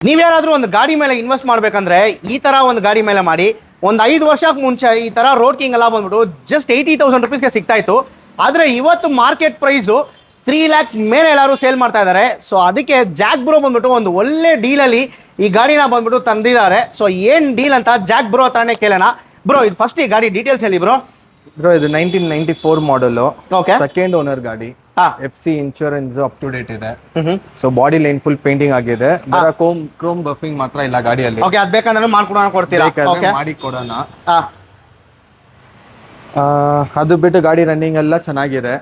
ನೀವ್ಯಾರಾದ್ರೂ ಒಂದು ಗಾಡಿ ಮೇಲೆ ಇನ್ವೆಸ್ಟ್ ಮಾಡ್ಬೇಕಂದ್ರೆ ಈ ತರ ಒಂದು ಗಾಡಿ ಮೇಲೆ ಮಾಡಿ. ಒಂದು 5 ವರ್ಷಕ್ಕೆ ಮುಂಚೆ ಈ ತರ ರೋಡ್ ಕಿಂಗ್ ಎಲ್ಲ ಬಂದ್ಬಿಟ್ಟು ಜಸ್ಟ್ 80,000 ರುಪೀಸ್ಗೆ ಸಿಗ್ತಾ ಇತ್ತು. ಆದ್ರೆ ಇವತ್ತು ಮಾರ್ಕೆಟ್ ಪ್ರೈಸು 3 ಲ್ಯಾಕ್ ಮೇಲೆ ಎಲ್ಲರೂ ಸೇಲ್ ಮಾಡ್ತಾ ಇದ್ದಾರೆ. ಸೊ ಅದಕ್ಕೆ ಜಾಕ್ ಬ್ರೋ ಬಂದ್ಬಿಟ್ಟು ಒಂದು ಒಳ್ಳೆ ಡೀಲಲ್ಲಿ ಈ ಗಾಡಿನ ಬಂದ್ಬಿಟ್ಟು ತಂದಿದ್ದಾರೆ. ಸೊ ಏನ್ ಡೀಲ್ ಅಂತ ಜಾಕ್ ಬ್ರೋ ಹತ್ರನೇ ಕೇಳೋಣ. ಬ್ರೋ ಇದು ಫಸ್ಟ್ ಈ ಗಾಡಿ ಡೀಟೇಲ್ಸ್ ಹೇಳಿ ಬ್ರೋ. ಬ್ರೋ ಇದು 1994 ಮಾಡಲ್, ಓಕೆ, ಸೆಕೆಂಡ್ ಓನರ್ ಗಾಡಿ. FC insurance up to date ಇದೆ. So body line full painting ಆಗಿದೆ. ಕ್ರೋಮ್ ಬಫಿಂಗ್ ಮಾತ್ರ ಇಲ್ಲ ಗಾಡಿಯಲ್ಲಿ. ಓಕೆ, ಅದು ಬೇಕಂದ್ರೆ ಮಾಡ್ಕೊಡೋಣ, ಕೊಡ್ತೀರಾ? ಮಾಡಿ ಕೊಡೋಣ. ಅದು ಬಿಟ್ಟು ಗಾಡಿ ರನ್ನಿಂಗ್ ಎಲ್ಲ ಚೆನ್ನಾಗಿದೆ.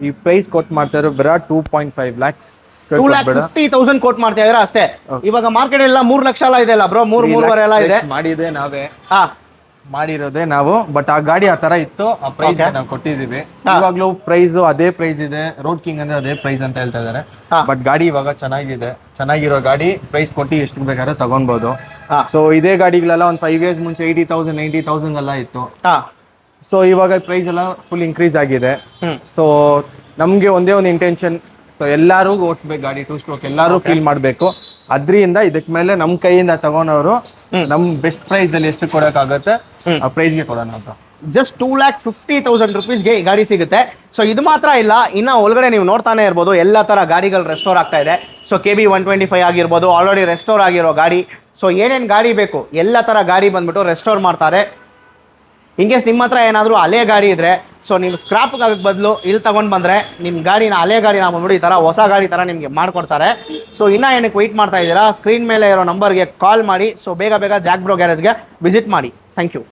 ಈ ಪ್ರೈಸ್ ಕೊಟ್ ಮಾಡ್ತಾ ಇರೋ ಬರ 2.5 lakhs. 2,50,000 ಕೋಟ್ ಮಾಡ್ತಾ ಇದ್ರ ಅಷ್ಟೇ. ಇವಾಗ ಮಾರ್ಕೆಟ್ ಎಲ್ಲ 3 ಲಕ್ಷ ಎಲ್ಲ ಇದೆ ಅಲ್ಲ ಬ್ರೋ, 3.5 ಎಲ್ಲ ಇದೆ. ಮಾಡಿದೆ ನಾವೇ ಮಾಡಿರೋದೇ ನಾವು, ಬಟ್ ಆ ಗಾಡಿ ಆ ತರ ಇತ್ತು, ಆ ಪ್ರೈಸ್ ನಾವು ಕೊಟ್ಟಿದೀವಿ. ಇವಾಗ್ಲೂ ಪ್ರೈಸ್ ಅದೇ ಪ್ರೈಸ್ ಇದೆ. ರೋಡ್ ಕಿಂಗ್ ಅಂದ್ರೆ ಅದೇ ಪ್ರೈಸ್ ಅಂತ ಹೇಳ್ತಾ ಇದಾರೆ. ಬಟ್ ಗಾಡಿ ಇವಾಗ ಚೆನ್ನಾಗಿದೆ, ಚೆನ್ನಾಗಿರೋ ಗಾಡಿ. ಪ್ರೈಸ್ ಕೊಟ್ಟು ಎಷ್ಟು ಬೇಕಾದ್ರೆ ತಗೊಳ್ಬಹುದು. ಸೊ ಇದೇ ಗಾಡಿಗಳೆಲ್ಲ ಒಂದು 5 years ಮುಂಚೆ 80,000 90,000 ಎಲ್ಲ ಇತ್ತು. ಸೊ ಇವಾಗ ಪ್ರೈಸ್ ಎಲ್ಲ ಫುಲ್ ಇನ್ಕ್ರೀಸ್ ಆಗಿದೆ. ಸೊ ನಮ್ಗೆ ಒಂದೇ ಒಂದು ಇಂಟೆನ್ಷನ್, ಸೊ ಎಲ್ಲಾರು ಓಡಿಸ್ಬೇಕು ಗಾಡಿ, 2 stroke ಎಲ್ಲಾರು ಫೀಲ್ ಮಾಡ್ಬೇಕು. ಅದ್ರಿಂದ ಇದಕ್ ಮೇಲೆ ನಮ್ ಕೈಯಿಂದ ತಗೊಂಡವರು ನಮ್ ಬೆಸ್ಟ್ ಪ್ರೈಸ್ ಅಲ್ಲಿ ಎಷ್ಟು ಕೊಡಕ್ಕಾಗತ್ತೆ ಆ ಪ್ರೈಸ್ ಗೆ ಕೊಡೋಣ ಅಂತ. ಜಸ್ಟ್ 2,50,000 ರುಪೀಸ್ಗೆ ಈ ಗಾಡಿ ಸಿಗುತ್ತೆ. ಸೊ ಇದು ಮಾತ್ರ ಇಲ್ಲ, ಇನ್ನ ಒಳಗಡೆ ನೀವು ನೋಡ್ತಾನೆ ಇರ್ಬೋದು ಎಲ್ಲ ತರ ಗಾಡಿಗಳು ರೆಸ್ಟೋರ್ ಆಗ್ತಾ ಇದೆ. ಸೊ KB 125 ಆಗಿರ್ಬೋದು, ಆಲ್ರೆಡಿ ರೆಸ್ಟೋರ್ ಆಗಿರೋ ಗಾಡಿ. ಸೊ ಏನೇನ್ ಗಾಡಿ ಬೇಕು ಎಲ್ಲ ತರ ಗಾಡಿ ಬಂದ್ಬಿಟ್ಟು ರೆಸ್ಟೋರ್ ಮಾಡ್ತಾರೆ. ಇನ್ಕೇಸ್ ನಿಮ್ಮ ಹತ್ರ ಏನಾದರೂ ಹಳೆ ಗಾಡಿ ಇದ್ರೆ, ಸೊ ನೀವು ಸ್ಕ್ರಾಪ್ ಆಗಕ್ಕೆ ಬದಲು ಇಲ್ಲಿ ತಗೊಂಡು ಬಂದರೆ ನಿಮ್ಮ ಗಾಡಿನ ಹಳೆ ಗಾಡಿನ ಬಂದ್ಬಿಟ್ಟು ಈ ಥರ ಹೊಸ ಗಾಡಿ ಥರ ನಿಮಗೆ ಮಾಡ್ಕೊಡ್ತಾರೆ. ಸೊ ಇನ್ನೂ ಏನಕ್ಕೆ ವೆಯ್ಟ್ ಮಾಡ್ತಾ ಇದ್ದೀರಾ? ಸ್ಕ್ರೀನ್ ಮೇಲೆ ಇರೋ ನಂಬರ್ಗೆ ಕಾಲ್ ಮಾಡಿ. ಸೊ ಬೇಗ ಜಾಕ್ ಬ್ರೋ ಗ್ಯಾರೇಜ್ಗೆ ವಿಸಿಟ್ ಮಾಡಿ. Thank you.